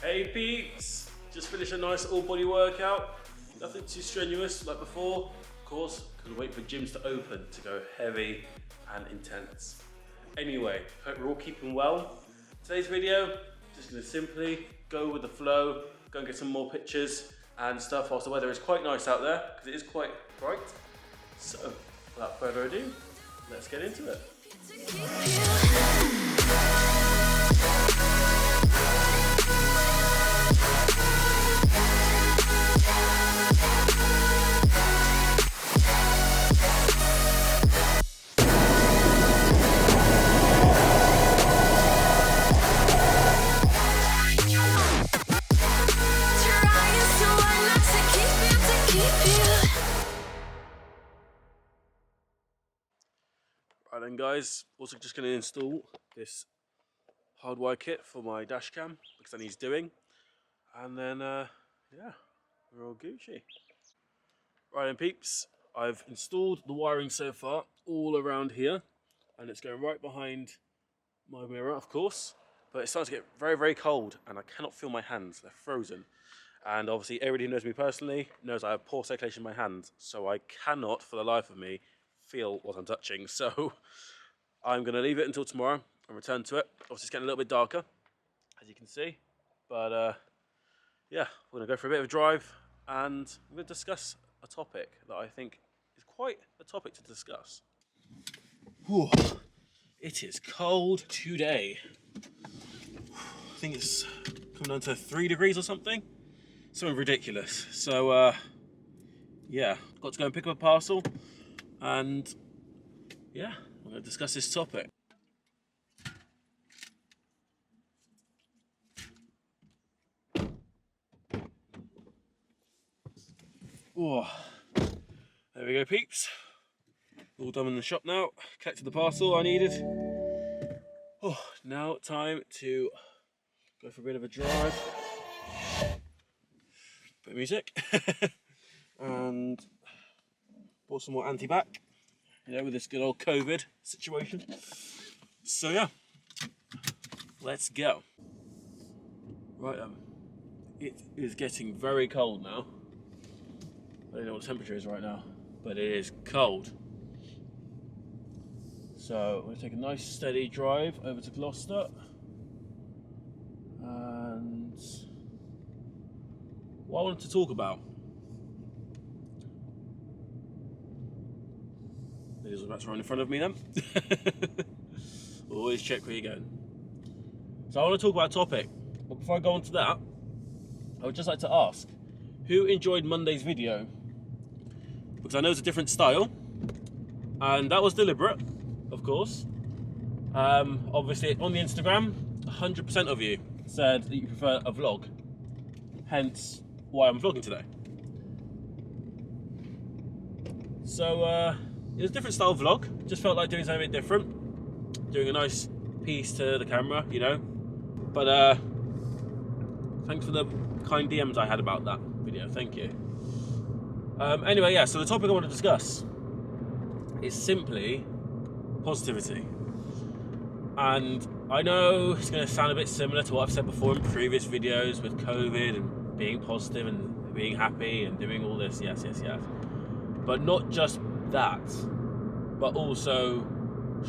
Hey peeps, just finished a nice all body workout. Nothing too strenuous like before. Of course, couldn't wait for gyms to open to go heavy and intense. Anyway, hope we're all keeping well. Today's video, just gonna simply go with the flow, go and get some more pictures and stuff whilst the weather is quite nice out there, because it is quite bright. So, without further ado, let's get into it. Right then guys, also just going to install this hardwire kit for my dash cam because that needs doing, and then yeah, we're all Gucci. Right then peeps, I've installed the wiring so far all around here, and it's going right behind my mirror of course, but it's starting to get very, very cold and I cannot feel my hands, they're frozen. And obviously everybody who knows me personally knows I have poor circulation in my hands, so I cannot for the life of me feel what I'm touching. So I'm going to leave it until tomorrow and return to it. Obviously it's getting a little bit darker, as you can see, but yeah, we're going to go for a bit of a drive and we're going to discuss a topic that I think is quite a topic to discuss. Whew. It is cold today. I think it's come down to 3 degrees or something. Something ridiculous. So yeah, got to go and pick up a parcel and yeah, I'm going to discuss this topic. Oh, there we go peeps. All done in the shop now. Collected the parcel I needed. Oh, now time to go for a bit of a drive. Bit of music. And bought some more anti-bac, you know, with this good old COVID situation. So yeah, let's go. Right, it is getting very cold now. I don't know what the temperature is right now, but it is cold. So we're going to take a nice steady drive over to Gloucester, and what I wanted to talk about is about to run in front of me then. Always check where you're going. So I want to talk about a topic, but before I go on to that, I would just like to ask, who enjoyed Monday's video? Because I know it's a different style, and that was deliberate, of course. Obviously on the Instagram, 100% of you said that you prefer a vlog, hence why I'm vlogging today. So it was a different style vlog, just felt like doing something a bit different, doing a nice piece to the camera, you know. But thanks for the kind DMs I had about that video, thank you. Anyway, yeah, so the topic I want to discuss is simply positivity. And I know it's going to sound a bit similar to what I've said before in previous videos with COVID and being positive and being happy and doing all this, yes. But not just that, but also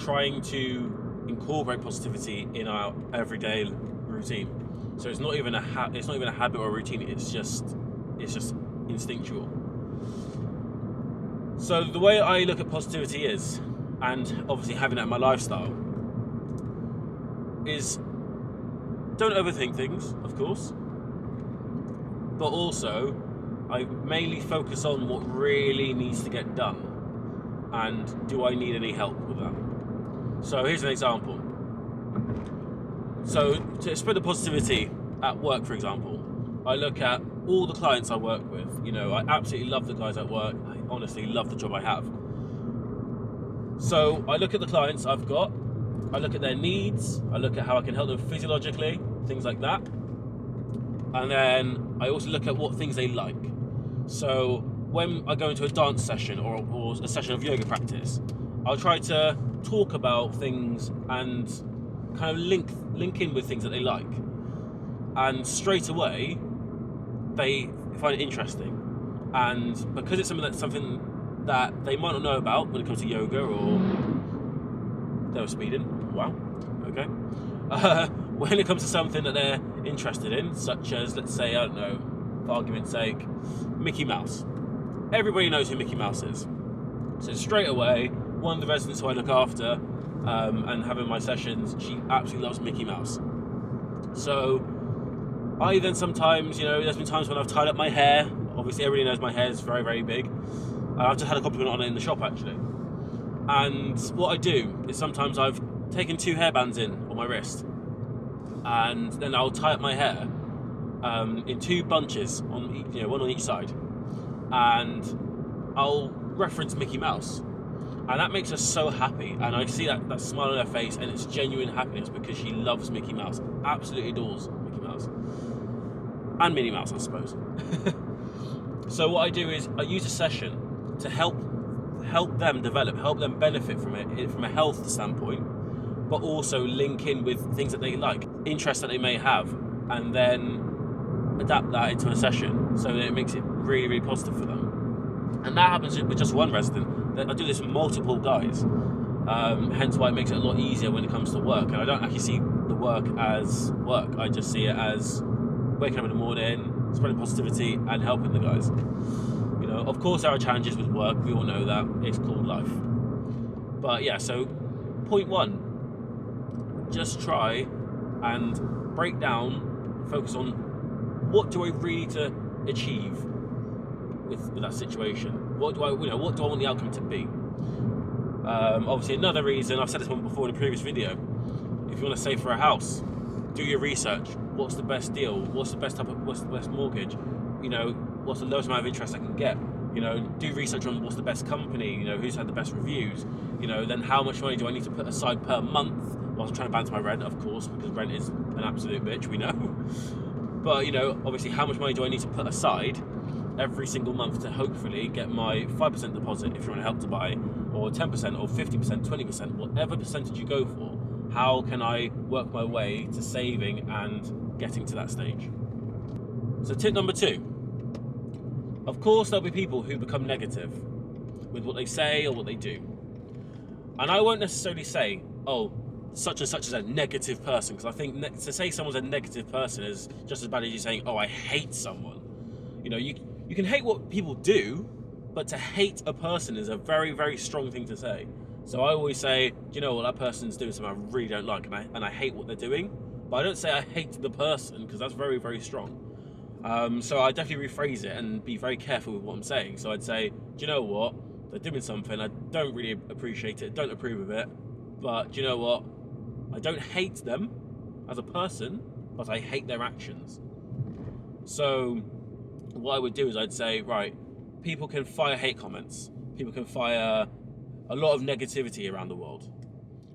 trying to incorporate positivity in our everyday routine. So it's not even a habit or a routine. It's just instinctual. So the way I look at positivity is, and obviously having that in my lifestyle, is don't overthink things, of course, but also I mainly focus on what really needs to get done. and do I need any help with that? So here's an example. So to spread the positivity at work, for example, I look at all the clients I work with. You know, I absolutely love the guys at work. I honestly love the job I have. So I look at the clients I've got, I look at their needs, I look at how I can help them physiologically, things like that. And then I also look at what things they like. So when I go into a dance session or a session of yoga practice, I'll try to talk about things and kind of link in with things that they like. And straight away, they find it interesting. And because it's something that they might not know about when it comes to yoga, or they were speeding, wow, okay. When it comes to something that they're interested in, such as, let's say, I don't know, for argument's sake, Mickey Mouse. Everybody knows who Mickey Mouse is. So straight away, one of the residents who I look after and have in my sessions, she absolutely loves Mickey Mouse. So I then sometimes, you know, there's been times when I've tied up my hair. Obviously everybody knows my hair is very, very big. I've just had a compliment on it in the shop, actually. And what I do is sometimes I've taken 2 hairbands in on my wrist, and then I'll tie up my hair in 2 bunches, on one on each side, and I'll reference Mickey Mouse, and that makes her so happy. And I see that smile on her face, and it's genuine happiness because she loves Mickey Mouse, absolutely adores Mickey Mouse, and Minnie Mouse, I suppose. So what I do is I use a session to help them develop, help them benefit from it from a health standpoint, but also link in with things that they like, interests that they may have, and then adapt that into a session so that it makes it really, really positive for them. And that happens with just one resident. I do this with multiple guys, hence why it makes it a lot easier when it comes to work. And I don't actually see the work as work, I just see it as waking up in the morning, spreading positivity and helping the guys. You know, of course there are challenges with work, we all know that, it's called life. But yeah, so point 1, just try and break down, focus on what do I really need to achieve with that situation. What do I want the outcome to be? Obviously another reason, I've said this one before in a previous video, if you want to save for a house, do your research. What's the best deal? What's the best mortgage? You know, what's the lowest amount of interest I can get? You know, do research on what's the best company, you know, who's had the best reviews, you know, then how much money do I need to put aside per month whilst trying to balance my rent, of course, because rent is an absolute bitch, we know. But, you know, obviously how much money do I need to put aside every single month to hopefully get my 5% deposit if you're on a Help to Buy, or 10% or 50%, 20%, whatever percentage you go for, how can I work my way to saving and getting to that stage? So tip number 2. Of course, there'll be people who become negative with what they say or what they do. And I won't necessarily say, oh, such and such is a negative person, because I think to say someone's a negative person is just as bad as you saying, oh, I hate someone. You know, you can hate what people do, but to hate a person is a very, very strong thing to say. So I always say, do you know what, that person's doing something I really don't like, and I hate what they're doing. But I don't say I hate the person, because that's very, very strong. So I definitely rephrase it and be very careful with what I'm saying. So I'd say, do you know what, they're doing something, I don't really appreciate it, don't approve of it, but do you know what, I don't hate them as a person, but I hate their actions. So what I would do is I'd say, right, people can fire hate comments, people can fire a lot of negativity around the world,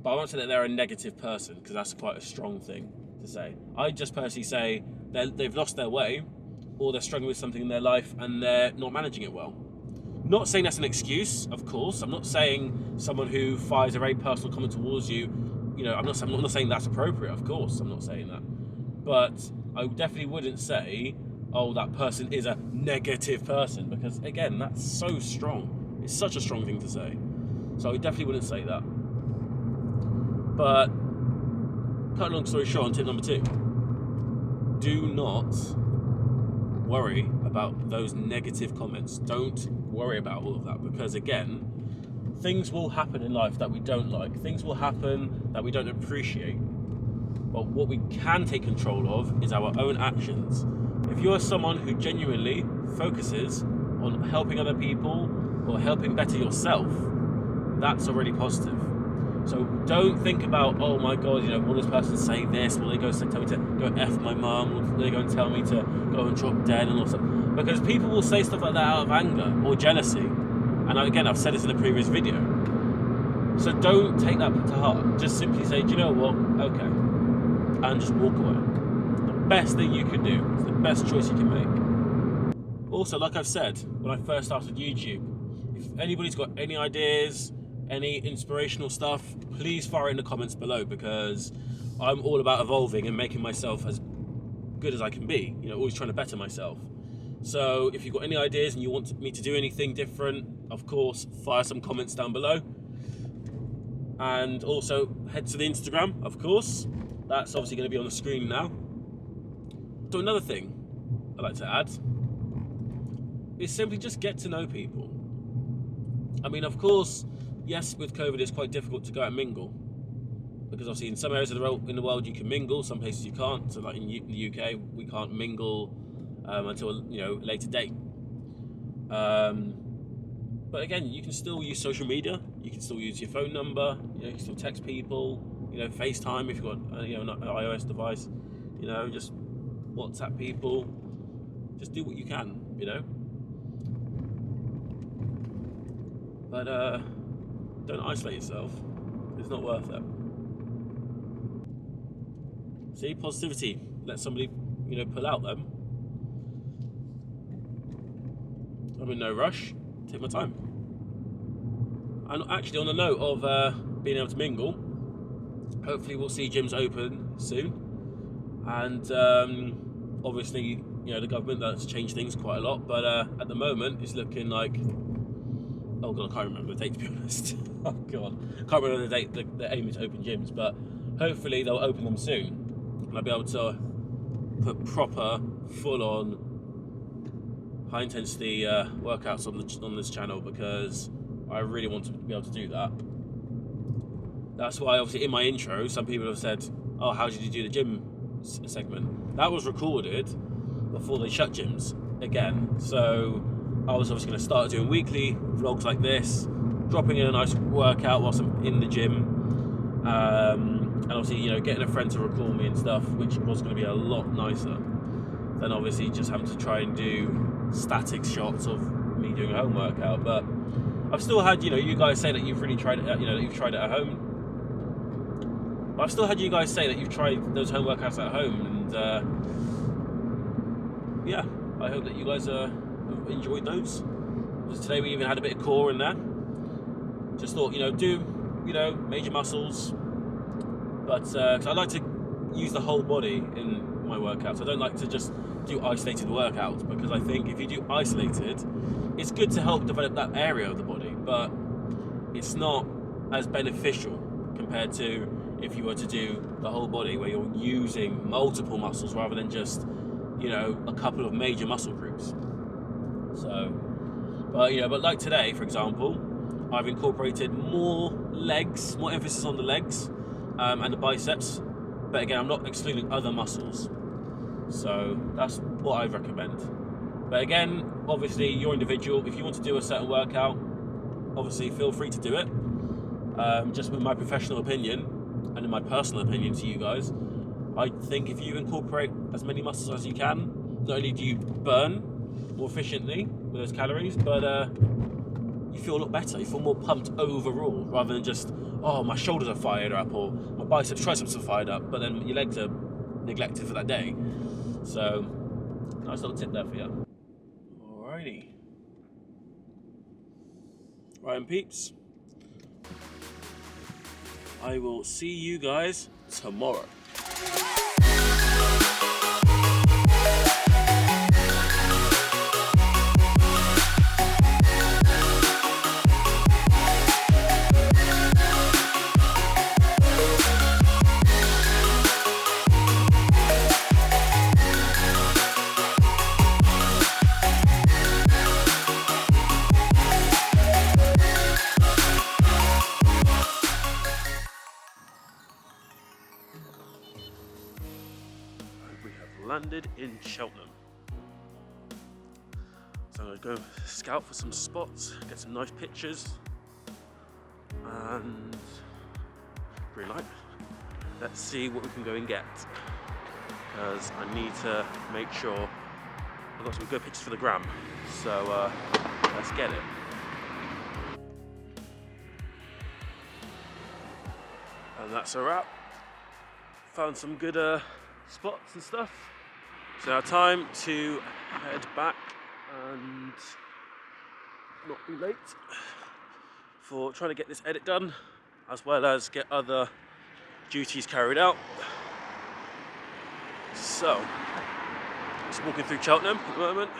but I won't say that they're a negative person, because that's quite a strong thing to say. I just personally say they've lost their way, or they're struggling with something in their life and they're not managing it well. Not saying that's an excuse, of course. I'm not saying someone who fires a very personal comment towards you, you know, I'm not saying that's appropriate, of course, I'm not saying that. But I definitely wouldn't say, oh, that person is a negative person, because again, that's so strong. It's such a strong thing to say. So I definitely wouldn't say that. But, cut a long story short, on tip number 2, do not worry about those negative comments. Don't worry about all of that, because again, things will happen in life that we don't like. Things will happen that we don't appreciate. But what we can take control of is our own actions. If you're someone who genuinely focuses on helping other people or helping better yourself, that's already positive. So don't think about, oh my god, you know, will this person say this? Will they go tell me to go F my mum? Will they go and tell me to go and drop dead and all stuff? Because people will say stuff like that out of anger or jealousy. And again, I've said this in a previous video. So don't take that to heart. Just simply say, do you know what? Okay. And just walk away. The best thing you can do. It's the best choice you can make. Also, like I've said, when I first started YouTube, if anybody's got any ideas, any inspirational stuff, please fire it in the comments below, because I'm all about evolving and making myself as good as I can be, you know, always trying to better myself. So if you've got any ideas and you want me to do anything different, of course, fire some comments down below. And also head to the Instagram, of course. That's obviously going to be on the screen now. So another thing I'd like to add is simply just get to know people. I mean, of course, yes, with COVID, it's quite difficult to go out and mingle, because obviously in some areas of in the world you can mingle, some places you can't. So like in the UK, we can't mingle until, you know, a later date. But again, you can still use social media. You can still use your phone number. You know, you can still text people. You know, FaceTime if you've got you know, an iOS device. You know, just WhatsApp people. Just do what you can. You know. But don't isolate yourself. It's not worth it. See, positivity. Let somebody, you know, pull out them. I'm in no rush. Take my time. And actually, on the note of being able to mingle, hopefully we'll see gyms open soon. And obviously, you know, the government, that's changed things quite a lot. But at the moment, it's looking like, oh god, I can't remember the date, to be honest. Oh god, I can't remember the date they're aiming to open gyms. But hopefully they'll open them soon, and I'll be able to put proper, full-on, high-intensity workouts on this channel, because I really want to be able to do that. That's why, obviously, in my intro, some people have said, oh, how did you do the gym segment? That was recorded before they shut gyms again. So I was obviously going to start doing weekly vlogs like this, dropping in a nice workout whilst I'm in the gym. And obviously, you know, getting a friend to record me and stuff, which was going to be a lot nicer than obviously just having to try and do static shots of me doing a home workout. But I've still had, you know, you guys say that you've really tried it, you know, that you've tried it at home. But I've still had you guys say that you've tried those home workouts at home, and yeah, I hope that you guys have enjoyed those. Because today we even had a bit of core in there. Just thought, you know, do, you know, major muscles, but cause I like to use the whole body in my workouts. I don't like to just do isolated workouts, because I think if you do isolated, it's good to help develop that area of the body, but it's not as beneficial compared to if you were to do the whole body, where you're using multiple muscles rather than just, you know, a couple of major muscle groups. So, but you know, but like today, for example, I've incorporated more legs, more emphasis on the legs and the biceps. But again, I'm not excluding other muscles. So that's what I recommend. But again, obviously, you're individual. If you want to do a certain workout, obviously feel free to do it. Just with my professional opinion, and in my personal opinion to you guys, I think if you incorporate as many muscles as you can, not only do you burn more efficiently with those calories, but you feel a lot better. You feel more pumped overall, rather than just, oh, my shoulders are fired up, or my biceps, triceps are fired up, but then your legs are neglected for that day. So, nice little tip there for you. Alrighty. Right, and peeps, I will see you guys tomorrow. Landed in Cheltenham. So I'm going to go scout for some spots, get some nice pictures, And green light. Let's see what we can go and get, because I need to make sure I've got some good pictures for the gram. So let's get it. And that's a wrap. Found some good spots and stuff. So now time to head back and not be late for trying to get this edit done, as well as get other duties carried out. So, just walking through Cheltenham at the moment.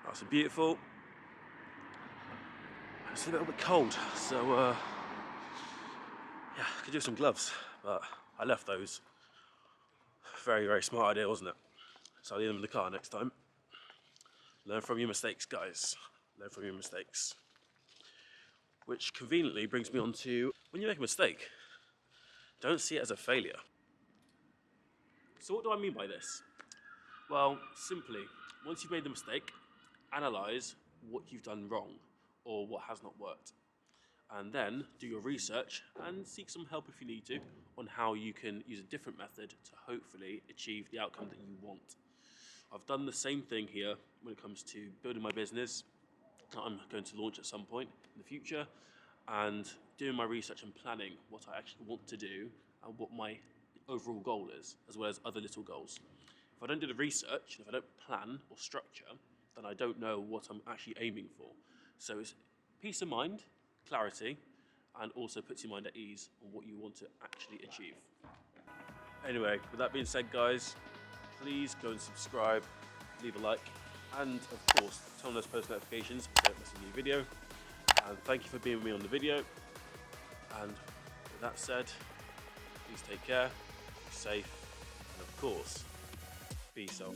That's beautiful. It's a little bit cold, so yeah, I could do some gloves, but I left those. Very, very smart idea, wasn't it? So I'll leave them in the car next time. Learn from your mistakes, guys. Learn from your mistakes. Which conveniently brings me on to, when you make a mistake, don't see it as a failure. So what do I mean by this? Well, simply, once you've made the mistake, analyse what you've done wrong or what has not worked. And then do your research and seek some help if you need to on how you can use a different method to hopefully achieve the outcome that you want. I've done the same thing here when it comes to building my business that I'm going to launch at some point in the future, and doing my research and planning what I actually want to do and what my overall goal is, as well as other little goals. If I don't do the research, if I don't plan or structure, then I don't know what I'm actually aiming for. So it's peace of mind, clarity, and also puts your mind at ease on what you want to actually achieve. Anyway, with that being said, guys, please go and subscribe, leave a like, and of course, turn on those post notifications so you don't miss a new video. And thank you for being with me on the video. And with that said, please take care, be safe, and of course, be yourself.